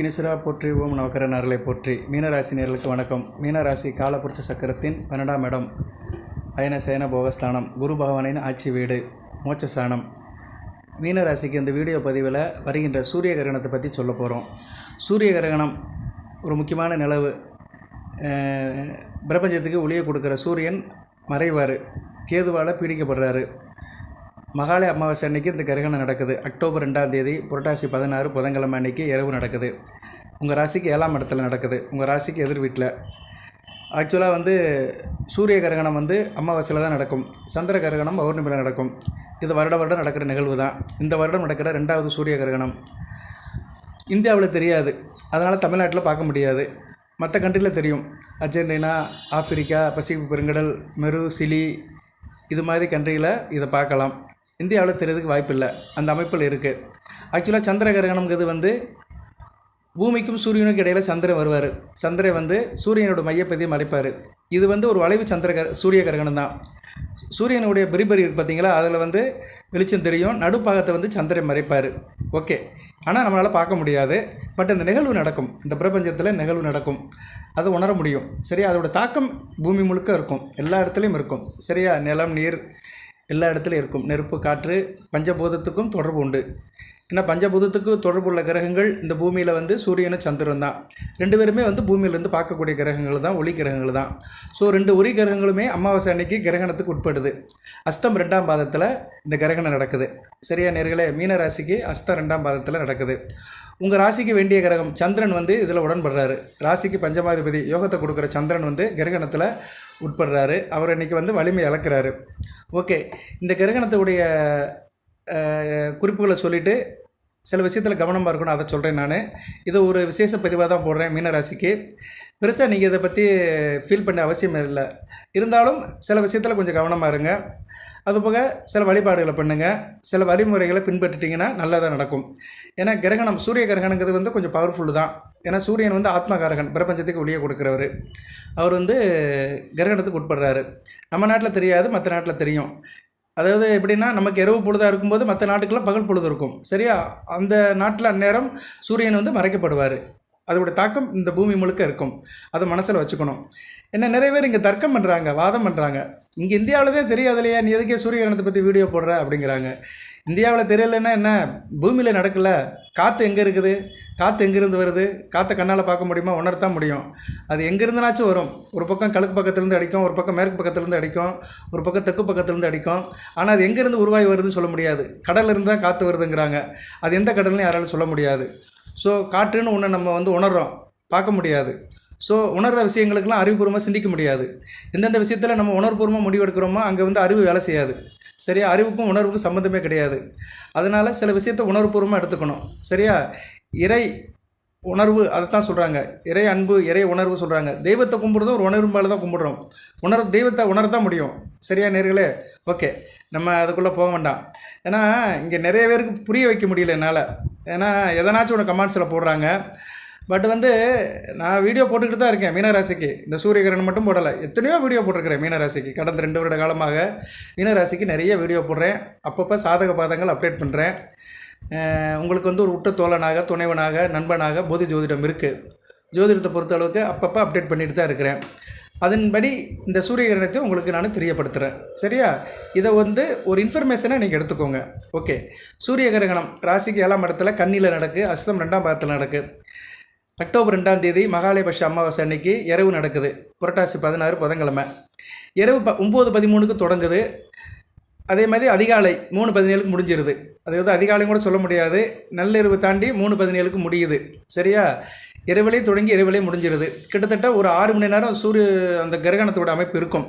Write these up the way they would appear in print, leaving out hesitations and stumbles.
விக்னேஸ்வரா போற்றி ஓம் நவக்கரனர்களை போற்றி. மீனராசி நேர்களுக்கு வணக்கம். மீனராசி காலபுருஷ சக்கரத்தின் 12ஆம் இடம் அயன சேன போகஸ்தானம், குரு பகவானின் ஆட்சி வீடு, மோட்சஸ்தானம். மீனராசிக்கு இந்த வீடியோ பதிவில் வருகின்ற சூரிய கிரகணத்தை பற்றி சொல்ல போகிறோம். சூரிய கிரகணம் ஒரு முக்கியமான நிலவு. பிரபஞ்சத்துக்கு ஒளியை கொடுக்குற சூரியன் மறைவார், கேதுவால் பீடிக்கப்படுறாரு. மகாலய அமாவாசை அன்னைக்கு இந்த கிரகணம் நடக்குது. அக்டோபர் 2ஆம் தேதி புரட்டாசி 16 புதன்கிழமை அன்னைக்கு இரவு நடக்குது. உங்கள் ராசிக்கு 7ஆம் இடத்துல நடக்குது, உங்கள் ராசிக்கு எதிர் வீட்டில். ஆக்சுவலாக சூரிய கிரகணம் அமாவாசையில் தான் நடக்கும். சந்திர கிரகணம் பௌர்ணமியில் நடக்கும். இது வருடம் நடக்கிற நிகழ்வு தான். இந்த வருடம் நடக்கிற 2வது சூரிய கிரகணம். இந்தியாவில் தெரியாது, அதனால் தமிழ்நாட்டில் பார்க்க முடியாது. மற்ற கண்ட்ரியில் தெரியும். அர்ஜென்டினா, ஆப்பிரிக்கா, பசிபிக் பெருங்கடல், மெரு, சிலி இது மாதிரி கண்ட்ரியில் இதை பார்க்கலாம். இந்தியாவில் தெரியறதுக்கு வாய்ப்பில்லை, அந்த அமைப்பில் இருக்குது. ஆக்சுவலாக சந்திர கிரகணம்ங்கிறது பூமிக்கும் சூரியனுக்கும் இடையில் சந்திரன் வருவார். சந்திரன் சூரியனோட மையப்பதியை மறைப்பார். இது ஒரு வளைவு சூரிய கிரகணம் தான். சூரியனுடைய பெரிபெரி இருக்குது பார்த்தீங்களா, அதில் வெளிச்சம் தெரியும். நடுப்பாகத்தை சந்திரன் மறைப்பார். ஓகே, ஆனால் நம்மளால் பார்க்க முடியாது. பட் இந்த நிகழ்வு நடக்கும், இந்த பிரபஞ்சத்தில் நிகழ்வு நடக்கும், அதை உணர முடியும். சரியா, அதோட தாக்கம் பூமி முழுக்க இருக்கும், எல்லா இடத்துலையும் இருக்கும். சரியா, நிலம், நீர் எல்லா இடத்துலையும் இருக்கும். நெருப்பு, காற்று, பஞ்சபூதத்துக்கும் தொடர்பு உண்டு. ஏன்னா பஞ்சபூதத்துக்கு தொடர்பு உள்ள கிரகங்கள் இந்த பூமியில் சூரியனும் சந்திரன் தான். ரெண்டு பேருமே பூமியிலேருந்து பார்க்கக்கூடிய கிரகங்கள் தான், ஒளி கிரகங்கள் தான். ஸோ ரெண்டு ஒளி கிரகங்களுமே அமாவாசை அன்னைக்கு கிரகணத்துக்கு உட்படுது. அஸ்தம் 2ஆம் பாதத்தில் இந்த கிரகணம் நடக்குது. சரியா நேர்களே, மீன ராசிக்கு அஸ்தம் 2ஆம் பாதத்தில் நடக்குது. உங்கள் ராசிக்கு வேண்டிய கிரகம் சந்திரன் இதில் உடன்படுறாரு. ராசிக்கு பஞ்சமாதிபதி யோகத்தை கொடுக்குற சந்திரன் கிரகணத்தில் உட்படுறாரு. அவர் இன்றைக்கி வலிமை இழக்கிறாரு. ஓகே, இந்த கிரகணத்துடைய குறிப்புகளை சொல்லிவிட்டு சில விஷயத்தில் கவனமாக இருக்கணும், அதை சொல்கிறேன் நான். இதை ஒரு விசேஷ பதிவாக தான் போடுறேன். மீனராசிக்கு பெருசாக நீங்கள் இதை பற்றி ஃபீல் பண்ண அவசியம் இல்லை. இருந்தாலும் சில விஷயத்தில் கொஞ்சம் கவனமாக இருங்க. அதுபோக சில வழிபாடுகளை பண்ணுங்கள், சில வழிமுறைகளை பின்பற்றிட்டிங்கன்னா நல்லதாக நடக்கும். ஏன்னா கிரகணம், சூரிய கிரகணங்கிறது கொஞ்சம் பவர்ஃபுல்லு தான். ஏன்னா சூரியன் ஆத்மகாரகன், பிரபஞ்சத்துக்கு ஒளியை கொடுக்குறவர். அவர் கிரகணத்துக்கு உட்படுறாரு. நம்ம நாட்டில் தெரியாது, மற்ற நாட்டில் தெரியும். அதாவது எப்படின்னா, நமக்கு இரவு பொழுதாக இருக்கும்போது மற்ற நாட்டுக்கெல்லாம் பகல் பொழுது இருக்கும். சரியா, அந்த நாட்டில் அந்நேரம் சூரியன் மறைக்கப்படுவார். அதோட தாக்கம் இந்த பூமி முழுக்க இருக்கும். அதை மனசில் வச்சுக்கணும். என்ன நிறைய பேர் இங்கே தர்க்கம் பண்ணுறாங்க, வாதம் பண்ணுறாங்க. இங்கே இந்தியாவில் தான் தெரியாது இல்லையா, நீ எதுக்கே சூரிய கிரகணத்தை பற்றி வீடியோ போடுற அப்படிங்கிறாங்க. இந்தியாவில் தெரியலைன்னா என்ன, பூமியில் நடக்கல. காற்று எங்கே இருக்குது, காற்று எங்கேருந்து வருது, காற்றை கண்ணால் பார்க்க முடியுமா, உணர்த்தான் முடியும். அது எங்கேருந்துனாச்சும் வரும். ஒரு பக்கம் கிழக்கு பக்கத்துலேருந்து அடிக்கும், ஒரு பக்கம் மேற்கு பக்கத்துலேருந்து அடிக்கும், ஒரு பக்கம் தெற்கு பக்கத்துலேருந்து அடிக்கும். ஆனால் அது எங்கேருந்து உருவாகி வருதுன்னு சொல்ல முடியாது. கடலிருந்து தான் காற்று வருதுங்கிறாங்க. அது எந்த கடல்லையும் யாராலும் சொல்ல முடியாது. ஸோ காற்றுன்னு ஒன்று நம்ம உணர்கிறோம், பார்க்க முடியாது. ஸோ உணர்கிற விஷயங்களுக்கெல்லாம் அறிவுபூர்வமாக சிந்திக்க முடியாது. எந்தெந்த விஷயத்தில் நம்ம உணர்வுபூர்வமாக முடிவெடுக்கிறோமோ அங்கே அறிவு வேலை செய்யாது. சரியா, அறிவுக்கும் உணர்வுக்கும் சம்மந்தமே கிடையாது. அதனால் சில விஷயத்தை உணர்வுபூர்வமாக எடுத்துக்கணும். சரியா, இறை உணர்வு அதை தான் சொல்கிறாங்க. இறை அன்பு, இறை உணர்வு சொல்கிறாங்க. தெய்வத்தை கும்பிடுறதும் ஒரு உணர்வு மேலே தான் கும்பிடுறோம். தெய்வத்தை உணரத்தான் முடியும். சரியா நேர்களே, ஓகே, நம்ம அதுக்குள்ளே போக வேண்டாம். ஏன்னா இங்கே நிறைய பேருக்கு புரிய வைக்க முடியல என்னால். ஏன்னா எதனாச்சும் ஒன்று கமெண்ட்ஸில் போடுறாங்க. பட் நான் வீடியோ போட்டுக்கிட்டு தான் இருக்கேன் மீனராசிக்கு. இந்த சூரிய கிரகணம் மட்டும் போடலை, எத்தனையோ வீடியோ போட்டிருக்கிறேன் மீனராசிக்கு. கடந்த 2 வருட காலமாக மீனராசிக்கு நிறைய வீடியோ போடுறேன். அப்பப்போ சாதக பாதங்கள் அப்டேட் பண்ணுறேன். உங்களுக்கு ஒரு உற்ற தோழனாக, துணைவனாக, நண்பனாக போதி ஜோதிடம் இருக்குது. ஜோதிடத்தை பொறுத்த அளவுக்கு அப்பப்போ அப்டேட் பண்ணிட்டு தான் இருக்கிறேன். அதன்படி இந்த சூரிய கிரகணத்தை உங்களுக்கு நான் தெரியப்படுத்துகிறேன். சரியா, இதை ஒரு இன்ஃபர்மேஷனை நீங்கள் எடுத்துக்கோங்க. ஓகே, சூரிய கிரகணம் ராசிக்கு 7ஆம் இடத்துல கன்னியில் நடக்கு. அஸ்தம் 2ஆம் பாதத்தில் நடக்கு. அக்டோபர் 2ஆம் தேதி மகாலய அமாவாசை அன்னைக்கு இரவு நடக்குது. புரட்டாசி 16 புதன்கிழமை இரவு 9:13 தொடங்குது. அதே மாதிரி அதிகாலை 3:17 முடிஞ்சிருது. அதாவது அதிகாலையும் கூட சொல்ல முடியாது, நள்ளிரவு தாண்டி 3:17 முடியுது. சரியா, இரவிலே தொடங்கி இரவிலே முடிஞ்சிருது. கிட்டத்தட்ட ஒரு 6 மணி நேரம் அந்த கிரகணத்தோட அமைப்பு இருக்கும்.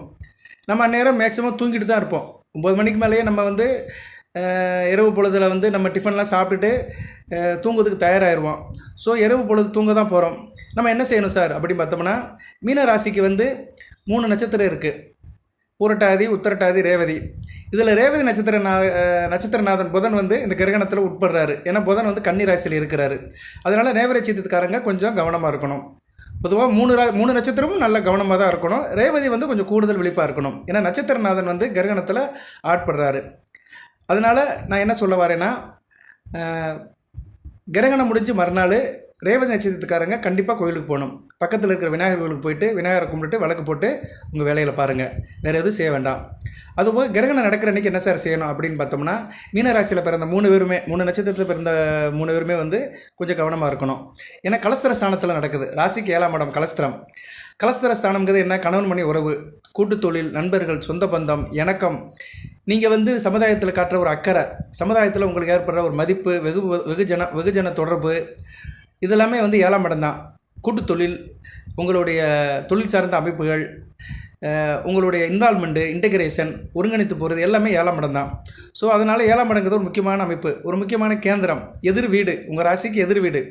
நம்ம அந்நேரம் மேக்ஸிமம் தூங்கிட்டு தான் இருப்போம். 9 மணிக்கு மேலேயே நம்ம இரவு பொழுதில் நம்ம டிஃபன்லாம் சாப்பிட்டுட்டு தூங்குறதுக்கு தயாராகிடுவோம். ஸோ இரவு பொழுது தூங்க தான் போகிறோம். நம்ம என்ன செய்யணும் சார் அப்படின்னு பார்த்தோம்னா, மீன ராசிக்கு 3 நட்சத்திரம் இருக்குது. பூரட்டாதி, உத்திரட்டாதி, ரேவதி. இதில் ரேவதி நட்சத்திரநாதன் புதன் இந்த கிரகணத்தில் உட்படுறாரு. ஏன்னா புதன் கன்னி ராசியில் இருக்கிறாரு. அதனால் ரேவதி நட்சத்திரக்காரங்க கொஞ்சம் கவனமாக இருக்கணும். பொதுவாக 3 நட்சத்திரமும் நல்ல கவனமாக தான் இருக்கணும். ரேவதி கொஞ்சம் கூடுதல் விழிப்பாக இருக்கணும். ஏன்னா நட்சத்திரநாதன் கிரகணத்தில் ஆட்படுறாரு. அதனால் நான் என்ன சொல்ல வரேன்னா, கிரகணம் முடிஞ்சு மறுநாள் ரேவதி நட்சத்திரத்துக்காரங்க கண்டிப்பாக கோயிலுக்கு போகணும். பக்கத்தில் இருக்கிற விநாயகர் கோயிலுக்கு போயிட்டு விநாயகரை கும்பிட்டுட்டு விளக்கு போட்டு உங்கள் வேலையில் பாருங்கள். வேறு எதுவும் செய்ய வேண்டாம். அதுபோல் கிரகணம் நடக்கிற அன்றைக்கி என்ன சார் செய்யணும் அப்படின்னு பார்த்தோம்னா, மீனராசியில் பிறந்த 3 நட்சத்திரத்தில் பிறந்த 3 பேருமே வந்து கொஞ்சம் கவனமாக இருக்கணும். ஏன்னா கலஸ்திர ஸ்தானத்தில் நடக்குது. ராசிக்கு 7ஆம் இடம் கலஸ்திரம். கலஸ்திர ஸ்தானம்ங்கிறது என்ன? கணவன் மணி உறவு, கூட்டு தொழில், நண்பர்கள், சொந்த பந்தம், இணக்கம். நீங்கள் வந்து சமுதாயத்தில் காட்டுற ஒரு அக்கறை, சமுதாயத்தில் உங்களுக்கு ஏற்படுற ஒரு மதிப்பு, வெகுஜன தொடர்பு, இதெல்லாமே வந்து 7ஆம் இடம் தான். கூட்டு தொழில், உங்களுடைய தொழில் சார்ந்த அமைப்புகள், உங்களுடைய இன்வால்மெண்ட்டு, இன்டெகிரேஷன், ஒருங்கிணைத்து போகிறது எல்லாமே 7ஆம் இடம் தான். ஸோ அதனால் 7ஆம் இடங்கிறது ஒரு முக்கியமான அமைப்பு, ஒரு முக்கியமான கேந்திரம், எதிர் வீடு, உங்கள் ராசிக்கு எதிர் வீடு.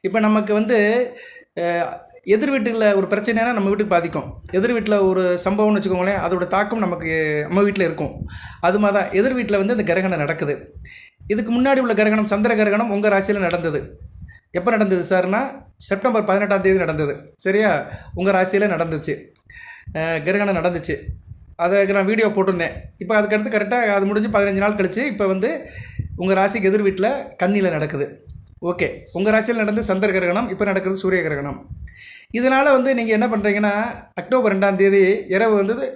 இப்போ நமக்கு வந்து எதிர் வீட்டில் ஒரு பிரச்சனைனா நம்ம வீட்டுக்கு பாதிக்கும். எதிர் வீட்டில் ஒரு சம்பவம்னு வச்சுக்கோங்களேன், அதோட தாக்கம் நமக்கு நம்ம வீட்டில் இருக்கும். அது மாதிரி தான் எதிர் வீட்டில் வந்து இந்த கிரகணம் நடக்குது. இதுக்கு முன்னாடி உள்ள கிரகணம், சந்திர கிரகணம் உங்கள் ராசியில் நடந்தது. எப்போ நடந்தது சார்னா செப்டம்பர் 18ஆம் தேதி நடந்தது. சரியா? உங்கள் ராசியில் நடந்துச்சு, கிரகணம் நடந்துச்சு. அதை நான் வீடியோ போட்டிருந்தேன். இப்போ அதுக்கடுத்து கரெக்டாக அது முடிஞ்சு 15 நாள் கழிச்சு இப்போ வந்து உங்கள் ராசிக்கு எதிர் வீட்டில் கன்னியில் நடக்குது. ஓகே, உங்கள் ராசியில் நடந்து சந்திர கிரகணம், இப்போ நடக்கிறது சூரிய கிரகணம். இதனால் வந்து நீங்கள் என்ன பண்ணுறீங்கன்னா, அக்டோபர் 2ஆம் தேதி இரவு வந்து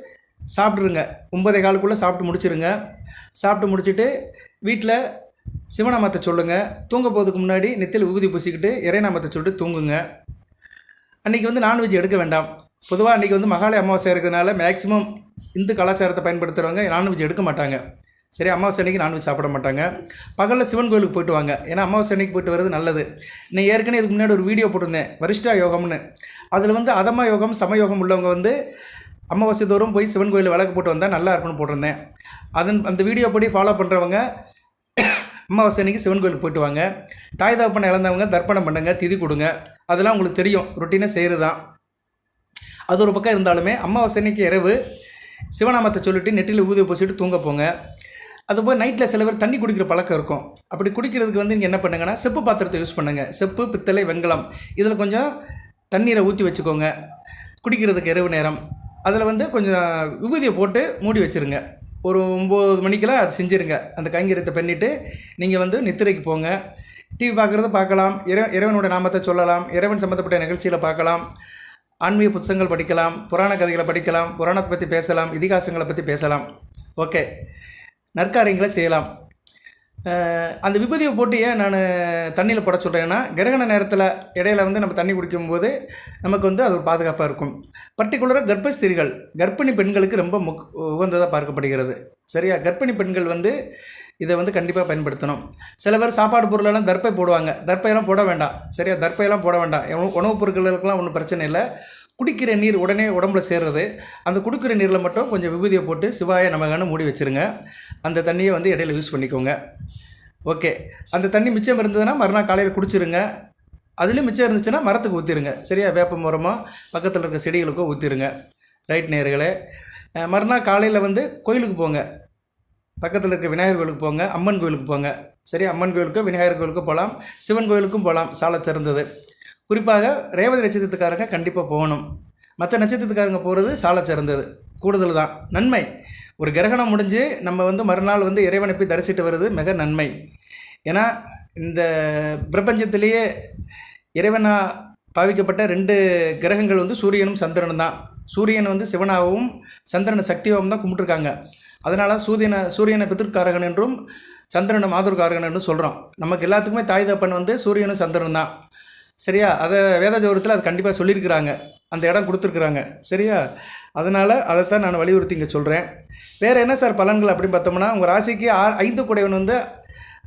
சாப்பிட்ருங்க. 9:15 சாப்பிட்டு முடிச்சிருங்க. சாப்பிட்டு முடிச்சுட்டு வீட்டில் சிவநாமத்தை சொல்லுங்கள். தூங்க போகிறதுக்கு முன்னாடி நெத்தியில் விபூதி பூசிக்கிட்டு இறைநாமத்தை சொல்லிட்டு தூங்குங்க. அன்றைக்கி வந்து நான்வெஜ் எடுக்க வேண்டாம். பொதுவாக அன்றைக்கி வந்து மகாலய அமாவாசை இருக்கிறதுனால மேக்ஸிமம் இந்து கலாச்சாரத்தை பயன்படுத்துகிறவங்க நான்வெஜ் எடுக்க மாட்டாங்க. சரி, அமாவாசை அன்றைக்கி நான்வெஜ் சாப்பிட மாட்டாங்க. பகலில் சிவன் கோயிலுக்கு போய்ட்டு வாங்க. ஏன்னா அமாவாசை அன்றைக்கி போய்ட்டு வர்றது நல்லது. நான் ஏற்கனவே இதுக்கு முன்னாடி ஒரு வீடியோ போட்டிருந்தேன், வரிஷ்டா யோகம்னு. அதில் வந்து அதம யோகம், சமயோகம் உள்ளவங்க வந்து அமாவாசை தோறும் போய் சிவன் கோயிலில் விளக்கு போட்டு வந்தால் நல்லா இருக்குன்னு போட்டிருந்தேன். அந்த வீடியோ படி ஃபாலோ பண்ணுறவங்க அமாவாசை அன்றைக்கி சிவன் கோயிலுக்கு போய்ட்டு வாங்க. தாய் தகப்பனை இழந்தவங்க தர்ப்பணம் பண்ணுங்க, திதி கொடுங்க. அதெல்லாம் உங்களுக்கு தெரியும், ரொட்டீனாக செய்கிறது தான். அது ஒரு பக்கம் இருந்தாலுமே அமாவாசை அன்றைக்கி இரவு சிவநாமத்தை சொல்லிவிட்டு நெற்றியில் ஊதிய பூசிட்டு தூங்க போங்க. அதுபோல் நைட்டில் சில பேர் தண்ணி குடிக்கிற பழக்கம் இருக்கும். அப்படி குடிக்கிறதுக்கு வந்து நீங்கள் என்ன பண்ணுங்கன்னா, செப்பு பாத்திரத்தை யூஸ் பண்ணுங்கள். செப்பு, பித்தளை, வெண்கலம், இதில் கொஞ்சம் தண்ணீரை ஊற்றி வச்சுக்கோங்க குடிக்கிறதுக்கு இரவு நேரம். அதில் வந்து கொஞ்சம் விபூதியை போட்டு மூடி வச்சுருங்க. ஒரு 9 மணிக்கெல்லாம் அது செஞ்சுருங்க. அந்த கைங்கரியத்தை பண்ணிவிட்டு நீங்கள் வந்து நித்திரைக்கு போங்க. டிவி பார்க்குறத பார்க்கலாம், இறைவனோட நாமத்தை சொல்லலாம், இறைவன் சம்மந்தப்பட்ட நிகழ்ச்சியில் பார்க்கலாம், ஆன்மீக புத்தகங்கள் படிக்கலாம், புராண கதைகளை படிக்கலாம், புராணத்தை பற்றி பேசலாம், இதிகாசங்களை பற்றி பேசலாம். ஓகே, நற்காரியங்களை செய்யலாம். அந்த விபூதியை போட்டு ஏன் நான் தண்ணியில் போட சொல்கிறேன்னா, கிரகண நேரத்தில் இடையில வந்து நம்ம தண்ணி குடிக்கும்போது நமக்கு வந்து அது ஒரு பாதுகாப்பாக இருக்கும். பர்டிகுலராக கர்ப்பஸ்திரிகள், கர்ப்பிணி பெண்களுக்கு ரொம்ப உகந்ததாக பார்க்கப்படுகிறது. சரியா? கர்ப்பிணி பெண்கள் வந்து இதை வந்து கண்டிப்பாக பயன்படுத்தணும். சில பேர் சாப்பாடு பொருளெல்லாம் தர்ப்பை போடுவாங்க. தர்ப்பையெல்லாம் போட வேண்டாம். சரியா? தர்ப்பையெல்லாம் போட வேண்டாம். உணவுப் பொருட்களுக்கெல்லாம் ஒன்றும் பிரச்சனை இல்லை. குடிக்கிற நீர் உடனே உடம்புல சேர்றது. அந்த குடிக்கிற நீரில் மட்டும் கொஞ்சம் விபூதியை போட்டு சிவாய நமகான்னு மூடி வச்சுருங்க. அந்த தண்ணியை வந்து இடையில யூஸ் பண்ணிக்கோங்க. ஓகே, அந்த தண்ணி மிச்சம் இருந்ததுன்னா மறுநாள் காலையில் குடிச்சிருங்க. அதுலேயும் மிச்சம் இருந்துச்சுன்னா மரத்துக்கு ஊற்றிடுங்க. சரியா? வேப்ப மரமோ பக்கத்தில் இருக்க செடிகளுக்கோ ஊற்றிடுங்க. ரைட் நேயர்களே, மறுநாள் காலையில் வந்து கோயிலுக்கு போங்க. பக்கத்தில் இருக்க விநாயகர் கோயிலுக்கு போங்க, அம்மன் கோயிலுக்கு போங்க. சரி, அம்மன் கோயிலுக்கோ விநாயகர் கோயிலுக்கோ போகலாம், சிவன் கோயிலுக்கும் போகலாம். சாலை திறந்தது. குறிப்பாக ரேவதி நட்சத்திரத்துக்காரங்க கண்டிப்பாக போகணும். மற்ற நட்சத்திரத்துக்காரங்க போகிறது சாலை சிறந்தது, கூடுதல் தான் நன்மை. ஒரு கிரகணம் முடிஞ்சு நம்ம வந்து மறுநாள் வந்து இறைவனை போய் தரிசிட்டு வருது மிக நன்மை. ஏன்னா இந்த பிரபஞ்சத்திலேயே இறைவனாக பாவிக்கப்பட்ட 2 கிரகங்கள் வந்து சூரியனும் சந்திரனும் தான். சூரியன் வந்து சிவனாகவும் சந்திரனை சக்தியாகவும் தான் கும்பிட்டுருக்காங்க. அதனால் சூரியனை பித்திருக்காரகன் என்றும் சந்திரனை மாதுர்காரகன் என்றும் சொல்கிறோம். நமக்கு எல்லாத்துக்குமே தாய் தப்பன் வந்து சூரியனும் சந்திரன் தான். சரியா? அதை வேத ஜோதிடத்தில் அது கண்டிப்பாக சொல்லியிருக்கிறாங்க, அந்த இடம் கொடுத்துருக்குறாங்க. சரியா? அதனால் அதைத்தான் நான் வலியுறுத்தி இங்கே சொல்கிறேன். வேறு என்ன சார் பலன்கள் அப்படின்னு பார்த்தோம்னா, உங்கள் ராசிக்கு 5 குடையவன் வந்து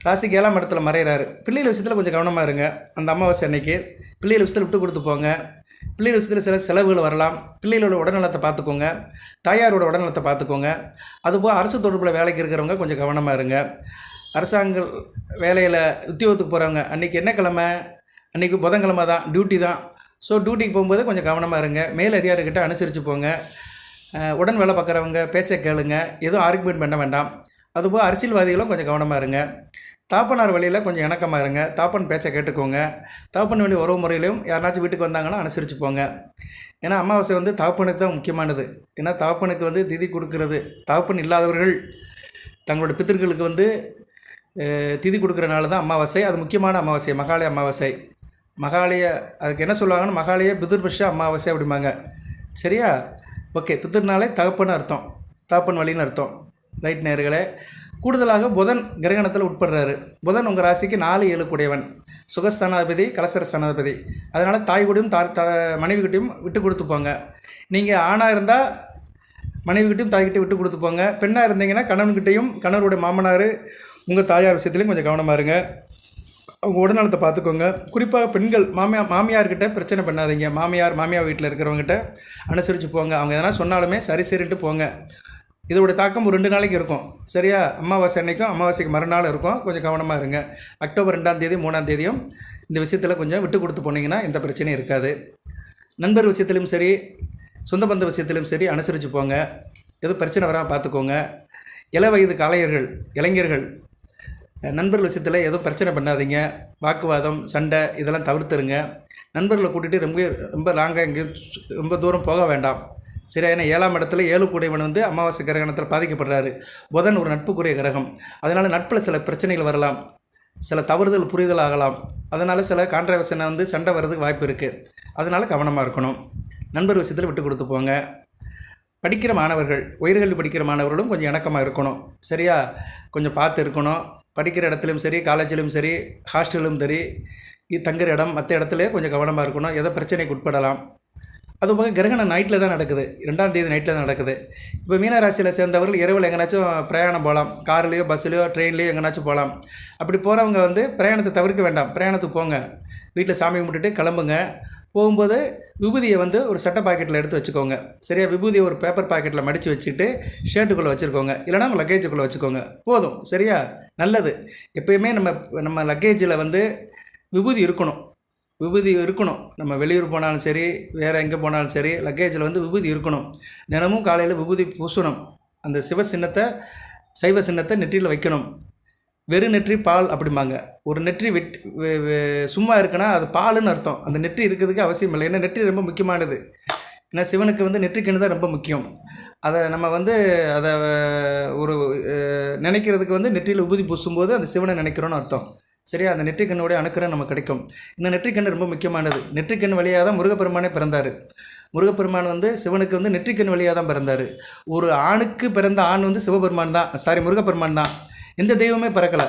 ராசிக்கு 7ஆம் இடத்துல மறைகிறாரு. பிள்ளைகள் விஷயத்தில் கொஞ்சம் கவனமாக இருங்க. அந்த அமாவாசை அன்னைக்கு பிள்ளைகள் விஷயத்தில் விட்டு கொடுத்து போங்க. பிள்ளைகள் விஷயத்தில் சில செலவுகள் வரலாம். பிள்ளைகளோட உடல்நலத்தை பார்த்துக்கோங்க, தாயாரோட உடல்நலத்தை பார்த்துக்கோங்க. அதுபோல் அரசு தொடர்பில் வேலைக்கு இருக்கிறவங்க கொஞ்சம் கவனமாக இருங்க. அரசாங்க வேலையில் உத்தியோகத்துக்கு போகிறவங்க அன்றைக்கி என்ன கிழமை? அன்றைக்கி புதன்கிழமை தான், டியூட்டி தான். ஸோ டியூட்டிக்கு போகும்போது கொஞ்சம் கவனமாக இருங்க. மேல் அதிகாரிகிட்ட அனுசரித்து போங்க. உடன் வேலை பார்க்குறவங்க பேச்சை கேளுங்க, எதுவும் ஆர்குமெண்ட் பண்ண வேண்டாம். அதுபோல் அரசியல்வாதிகளும் கொஞ்சம் கவனமாக இருங்க. தாப்பனார் வழியில் கொஞ்சம் இணக்கமாக இருங்க. தாப்பன் பேச்சை கேட்டுக்கோங்க. தாப்பன் வழி உறவு முறையிலையும் யாருனாச்சும் வீட்டுக்கு வந்தாங்கன்னா அனுசரித்து போங்க. ஏன்னா அமாவாசை வந்து தாப்பனுக்கு தான் முக்கியமானது. ஏன்னா தாப்பனுக்கு வந்து திதி கொடுக்கறது, தாப்பன் இல்லாதவர்கள் தங்களோட பித்திர்களுக்கு வந்து திதி கொடுக்குறனால தான் அமாவாசை. அது முக்கியமான அமாவாசை, மகாலய அமாவாசை. மகாலய அதுக்கு என்ன சொல்லுவாங்கன்னா மகாலய பிதுர்பக்ஷ அமாவாசை அப்படிம்பாங்க. சரியா? ஓகே. பிதுர்னாலே தகப்பன்னு அர்த்தம், தகப்பன் வழின்னு அர்த்தம். ரைட் நேர்களே. கூடுதலாக புதன் கிரகணத்தில் உட்படுறாரு. புதன் உங்கள் ராசிக்கு 4, 7 கூடியவன், சுகஸ்தானாதிபதி, கலசர ஸ்தானாதிபதி. அதனால் தாய் கூடயும் மனைவி கிட்டையும் விட்டு கொடுத்து போங்க. நீங்கள் ஆணாக இருந்தால் மனைவி கிட்டையும் தாய்கிட்டையும் விட்டு கொடுத்து போங்க. பெண்ணாக இருந்தீங்கன்னா கணவன்கிட்டையும் கணவருடைய மாமனார் உங்கள் தாயார் விஷயத்துலையும் கொஞ்சம் கவனமாக இருங்க. அவங்க உடல்நலத்தை பார்த்துக்கோங்க. குறிப்பாக பெண்கள் மாமியார்கிட்ட பிரச்சனை பண்ணாதீங்க. மாமியார் வீட்டில் இருக்கிறவங்ககிட்ட அனுசரித்து போங்க. அவங்க எதனா சொன்னாலுமே சரின்ட்டு போங்க. இதோட தாக்கம் ஒரு 2 நாளைக்கு இருக்கும். சரியா? அமாவாசை அன்னைக்கும் அமாவாசைக்கு மறுநாள் இருக்கும். கொஞ்சம் கவனமாக இருங்க. அக்டோபர் 2ஆம் தேதி 3ஆம் தேதியும் இந்த விஷயத்தில் கொஞ்சம் விட்டு கொடுத்து போனீங்கன்னா எந்த பிரச்சனையும் இருக்காது. நண்பர் விஷயத்திலும் சரி, சொந்த பந்த விஷயத்திலும் சரி அனுசரித்து போங்க. எதுவும் பிரச்சனை வராமல் பார்த்துக்கோங்க. வயது இளைஞர்கள் நண்பர்கள் விஷயத்தில் எதுவும் பிரச்சனை பண்ணாதீங்க. வாக்குவாதம், சண்டை இதெல்லாம் தவிர்த்துருங்க. நண்பர்களை கூட்டிகிட்டு ரொம்ப லாங்காக எங்கேயும் ரொம்ப தூரம் போக வேண்டாம். சரியா? ஏன்னா 7ஆம் இடத்துல 7 கூடியவன் அமாவாசை கிரகணத்தில் பாதிக்கப்படுறாரு. புதன் ஒரு நட்புக்குரிய கிரகம். அதனால் நட்பில் சில பிரச்சனைகள் வரலாம், சில தவறுதல் புரிதல் ஆகலாம். அதனால் சில கான்ட்ரவர்ஷனை சண்டை வர்றதுக்கு வாய்ப்பு இருக்குது. அதனால் கவனமாக இருக்கணும். நண்பர் விஷயத்தில் விட்டு கொடுத்து போங்க. படிக்கிற மாணவர்கள், உயர்கல்வி படிக்கிற மாணவர்களும் கொஞ்சம் இணக்கமாக இருக்கணும். சரியா? கொஞ்சம் பார்த்து இருக்கணும். படிக்கிற இடத்துலையும் சரி, காலேஜிலும் சரி, ஹாஸ்டலும் சரி, தங்குற இடம் மற்ற இடத்துல கொஞ்சம் கவனமாக இருக்கணும். எதோ பிரச்சனைக்கு உட்படலாம். அதுபோக கிரகணம் நைட்டில் தான் நடக்குது. 2ஆம் தேதி நைட்டில் தான் நடக்குது. இப்போ மீனராசியில் சேர்ந்தவர்கள் இரவில் எங்கேனாச்சும் பிரயாணம் போகலாம். கார்லேயோ, பஸ்ஸுலையோ, ட்ரெயின்லேயோ எங்கேனாச்சும் போகலாம். அப்படி போகிறவங்க பிரயாணத்தை தவிர்க்க வேண்டாம். பிரயாணத்துக்கு போங்க. வீட்டில் சாமி கும்பிட்டுட்டு கிளம்புங்க. போகும்போது விபூதியை ஒரு சட்டை பாக்கெட்டில் எடுத்து வச்சுக்கோங்க. சரியா? விபூதியை ஒரு பேப்பர் பாக்கெட்டில் மடித்து வச்சுட்டு ஷர்ட்டுக்குள்ளே வச்சுருக்கோங்க. இல்லைனா நம்ம லக்கேஜுக்குள்ளே வச்சுக்கோங்க. போதும். சரியா? நல்லது. எப்போயுமே நம்ம லக்கேஜில் விபூதி இருக்கணும். நம்ம வெளியூர் போனாலும் சரி, வேறு எங்கே போனாலும் சரி, லக்கேஜில் விபூதி இருக்கணும். தினமும் காலையில் விபூதி பூசணும். அந்த சைவ சின்னத்தை நெற்றியில் வைக்கணும். வெறும் நெற்றி பால் அப்படிம்பாங்க. ஒரு நெற்றி சும்மா இருக்குன்னா அது பாலுன்னு அர்த்தம். அந்த நெற்றி இருக்கிறதுக்கு அவசியம் இல்லை. ஏன்னா நெற்றி ரொம்ப முக்கியமானது. ஏன்னா சிவனுக்கு நெற்றிக்கண்ணு தான் ரொம்ப முக்கியம். அதை நம்ம அதை ஒரு நினைக்கிறதுக்கு நெற்றியில் விபூதி பூசும்போது அந்த சிவனை நினைக்கிறோன்னு அர்த்தம். சரியா? அந்த நெற்றிக்கண்ணுடைய அணுக்கரம் நமக்கு கிடைக்கும். இந்த நெற்றிக்கண்ணு ரொம்ப முக்கியமானது. நெற்றிக்கண் வழியாக தான் முருகப்பெருமானே பிறந்தார். முருகப்பெருமான் நெற்றிக்கண் வழியாக தான் பிறந்தார். ஒரு ஆணுக்கு பிறந்த ஆண் சிவபெருமான் தான், முருகப்பெருமான் தான். எந்த தெய்வமே பிறக்கலை.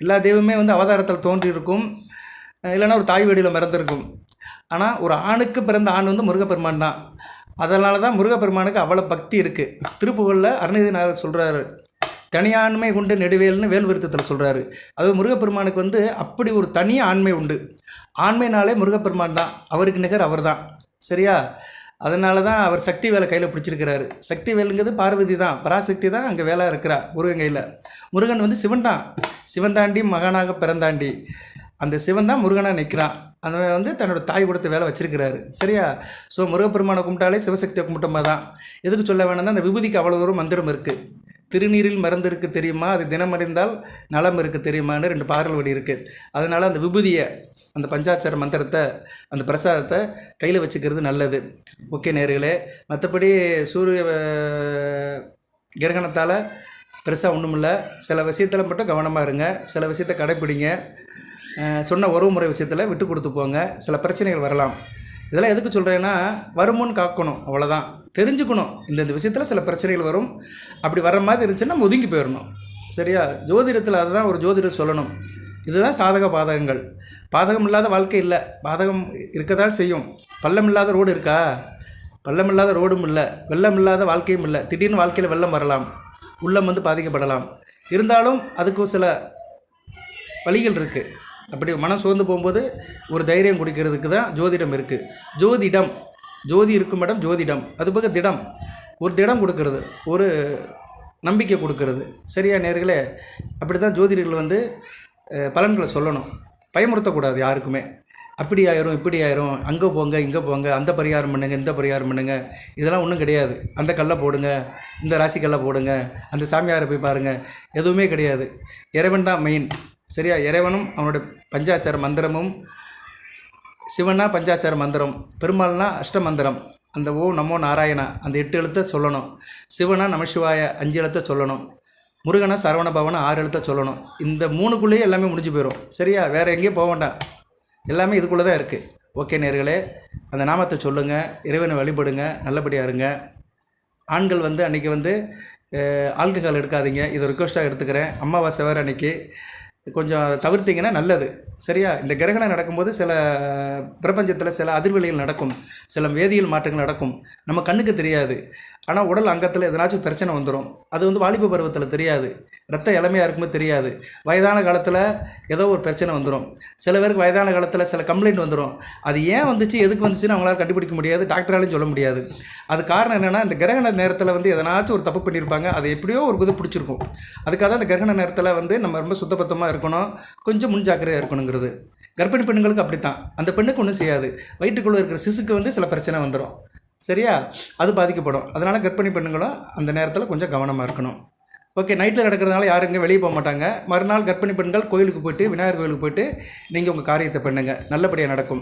எல்லா தெய்வமே அவதாரத்தில் தோன்றியிருக்கும், இல்லைன்னா ஒரு தாய் வீடியில் மறந்துருக்கும். ஆனால் ஒரு ஆணுக்கு பிறந்த ஆண் முருகப்பெருமான் தான். அதனால தான் முருகப்பெருமானுக்கு அவ்வளோ பக்தி இருக்குது. திருப்புகழில் அருணகிரிநாதர் சொல்கிறாரு, தனியாண்மை கொண்டு நெடுவேல்னு வேல் விருத்தத்தில் சொல்கிறாரு. அது முருகப்பெருமானுக்கு அப்படி ஒரு தனி ஆண்மை உண்டு. ஆண்மைனாலே முருகப்பெருமான் தான், அவருக்கு நிகர் அவர் தான். சரியா? அதனால தான் அவர் சக்தி வேலை கையில் பிடிச்சிருக்கிறாரு. சக்தி வேலுங்கிறது பார்வதி தான், பராசக்தி தான் அங்கே வேலை இருக்கிறா முருகன் கையில். முருகன் சிவன் தான். சிவன் தாண்டி மகனாக பிறந்தாண்டி அந்த சிவன் தான் முருகனாக நிற்கிறான். அந்த தன்னோட தாய் கொடுத்த வேலை வச்சிருக்கிறாரு. சரியா? ஸோ முருகப்பெருமானை கும்பிட்டாலே சிவசக்தியை கும்பிட்டோமா தான். எதுக்கு சொல்ல வேணும்னா அந்த விபூதிக்கு அவ்வளோ தூரம் மந்திரம் இருக்குது. திருநீரில் மருந்து இருக்குது தெரியுமா, அது தினமறிந்தால் நலம் இருக்குது தெரியுமான்னு 2 பாடல் வடி இருக்குது. அதனால் அந்த விபூதியை, அந்த பஞ்சாட்சர மந்திரத்தை, அந்த பிரசாதத்தை கையில் வச்சுக்கிறது நல்லது. ஓகே நேர்களே. மற்றபடி சூரிய கிரகணத்தால் பெருசாக ஒன்றும் இல்லை. சில விஷயத்தில் மட்டும் கவனமாக இருங்க. சில விஷயத்தை கடைப்பிடிங்க. சொன்ன உறவு முறை விஷயத்தில் விட்டு கொடுத்து போங்க. சில பிரச்சனைகள் வரலாம். இதெல்லாம் எதுக்கு சொல்கிறேன்னா, வருமுன்னு காக்கணும், அவ்வளோதான். தெரிஞ்சுக்கணும் இந்த விஷயத்தில் சில பிரச்சனைகள் வரும். அப்படி வர்ற மாதிரி இருந்துச்சுன்னா நம்ம ஒதுங்கி போயிடணும். சரியா? ஜோதிடத்தில் அதுதான் ஒரு ஜோதிடர் சொல்லணும். இதுதான் சாதக பாதகங்கள். பாதகம் இல்லாத வாழ்க்கை இல்லை. பாதகம் இருக்க தான் செய்யும். பள்ளம் இல்லாத ரோடு இருக்கா? பள்ளம் இல்லாத ரோடும் இல்லை, வெள்ளம் இல்லாத வாழ்க்கையும் இல்லை. திடீர்னு வாழ்க்கையில் வெள்ளம் வரலாம், உள்ளம் பாதிக்கப்படலாம். இருந்தாலும் அதுக்கு சில வழிகள் இருக்குது. அப்படி மனம் சோர்ந்து போகும்போது ஒரு தைரியம் கொடுக்கறதுக்கு தான் ஜோதிடம் இருக்குது. ஜோதி இருக்கும் இடம் ஜோதிடம். அது போக திடம், ஒரு திடம் கொடுக்கறது, ஒரு நம்பிக்கை கொடுக்கறது. சரியா நேர்களே? அப்படி தான் ஜோதிடர்கள் பலன்களை சொல்லணும். பயமுறுத்தக்கூடாது யாருக்குமே. அப்படி ஆயிரும், இப்படி ஆயிரும், அங்கே போங்க, இங்கே போங்க, அந்த பரிகாரம் பண்ணுங்க, இந்த பரிகாரம் பண்ணுங்க, இதெல்லாம் ஒன்றும் கிடையாது. அந்த கல்லை போடுங்க, இந்த ராசி கல்லை போடுங்க, அந்த சாமியாரை போய் பாருங்கள், எதுவுமே கிடையாது. இறைவன் தான் மெயின். சரியா? இறைவனும் அவனுடைய பஞ்சாச்சார மந்திரமும், சிவனா பஞ்சாச்சார மந்திரம், பெருமாள்னா அஷ்டமந்திரம், அந்த ஓ நமோ நாராயணா அந்த 8 எழுத்தை சொல்லணும். சிவனா நமசிவாய 5 எழுத்தை சொல்லணும். முருகனா சரவண பவனா 6 எழுத்தை சொல்லணும். இந்த 3க்குள்ளேயே எல்லாமே முடிஞ்சு போயிடும். சரியா? வேறு எங்கேயும் போக வேண்டாம். எல்லாமே இதுக்குள்ளே தான் இருக்குது. ஓகே நேர்களே, அந்த நாமத்தை சொல்லுங்கள், இறைவனை வழிபடுங்க, நல்லபடியாக இருங்க. ஆண்கள் வந்து அன்றைக்கி வந்து ஆல்கஹால் எடுக்காதீங்க, இதை ரிக்வஸ்ட்டாக எடுத்துக்கிறேன். அமாவாசை வேறு அன்றைக்கி கொஞ்சம் தவிர்த்திங்கன்னா நல்லது. சரியா? இந்த கிரகணம் நடக்கும்போது சில பிரபஞ்சத்தில் சில அதிர்வெளிகள் நடக்கும், சில வேதியியல் மாற்றங்கள் நடக்கும், நம்ம கண்ணுக்கு தெரியாது. ஆனால் உடல் அங்கத்தில் எதனாச்சும் பிரச்சனை வந்துடும். அது வந்து வாலிப பருவத்தில் தெரியாது, ரத்த இளமையாக இருக்கும்போது தெரியாது. வயதான காலத்தில் ஏதோ ஒரு பிரச்சனை வந்துடும். சில பேருக்கு வயதான காலத்தில் சில கம்ப்ளைண்ட் வந்துடும். அது ஏன் வந்துச்சு, எதுக்கு வந்துச்சுன்னு அவங்களால கண்டுபிடிக்க முடியாது, டாக்டராலையும் சொல்ல முடியாது. அது காரணம் என்னென்னா, இந்த கிரகண நேரத்தில் வந்து எதனாச்சும் ஒரு தப்பு பண்ணியிருப்பாங்க, அது எப்படியோ ஒரு இது பிடிச்சிருக்கும். அதுக்காக தான் இந்த கிரகண நேரத்தில் வந்து நம்ம ரொம்ப சுத்தபத்தமாக இருக்கணும், கொஞ்சம் முன்ஜாக்கிரதையாக இருக்கணுங்கிறது. கர்ப்பிணி பெண்களுக்கு அப்படித்தான். அந்த பெண்ணுக்கு ஒன்றும் செய்யாது, வயிற்றுக்குள்ளே இருக்கிற சிசுக்கு வந்து சில பிரச்சனை வந்துடும். சரியா? அது பாதிக்கப்படும். அதனால் கர்ப்பிணி பெண்களும் அந்த நேரத்தில் கொஞ்சம் கவனமாக இருக்கணும். ஓகே, நைட்டில் நடக்கிறதுனால யாரும் இங்கே வெளியே போக மாட்டாங்க. மறுநாள் கர்ப்பிணி பெண்கள் கோயிலுக்கு போய்ட்டு, விநாயகர் கோயிலுக்கு போய்ட்டு நீங்கள் உங்கள் காரியத்தை பண்ணுங்கள், நல்லபடியாக நடக்கும்.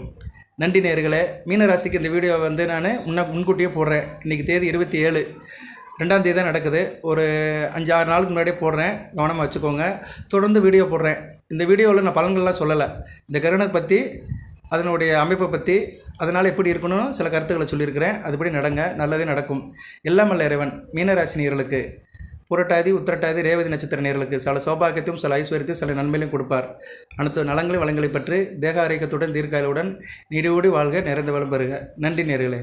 நன்றி நேயர்களே. மீனராசிக்கு இந்த வீடியோவை வந்து நான் முன்கூட்டியே போடுறேன். இன்றைக்கி தேதி 27, 2ஆம் தேதி தான் நடக்குது. ஒரு 5-6 நாளுக்கு முன்னாடியே போடுறேன், கவனமாக வச்சுக்கோங்க. தொடர்ந்து வீடியோ போடுறேன். இந்த வீடியோவில் நான் பலன்கள்லாம் சொல்லலை, இந்த கிரகணத்தை பற்றி, அதனுடைய அமைப்பை பற்றி, அதனால் எப்படி இருக்கணும் சில கருத்துக்களை சொல்லியிருக்கிறேன். அதுபடி நடங்க, நல்லதே நடக்கும். எல்லாம் வல்ல இறைவன் மீனராசி நேயர்களுக்கு, புரட்டாதி உத்திரட்டாதி ரேவதி நட்சத்திர நேயர்களுக்கு சில சௌபாகியத்தையும் சில ஐஸ்வர்யத்தையும் சில நன்மையிலையும் கொடுப்பார். அனைத்து நலங்களையும் வளங்களை பற்றி தேக ஆரோக்கியத்துடன் தீர்க்காயுடன் நீடியோடி வாழ்க, நிறைந்த வளம் பெறுக. நன்றி நேயர்களே.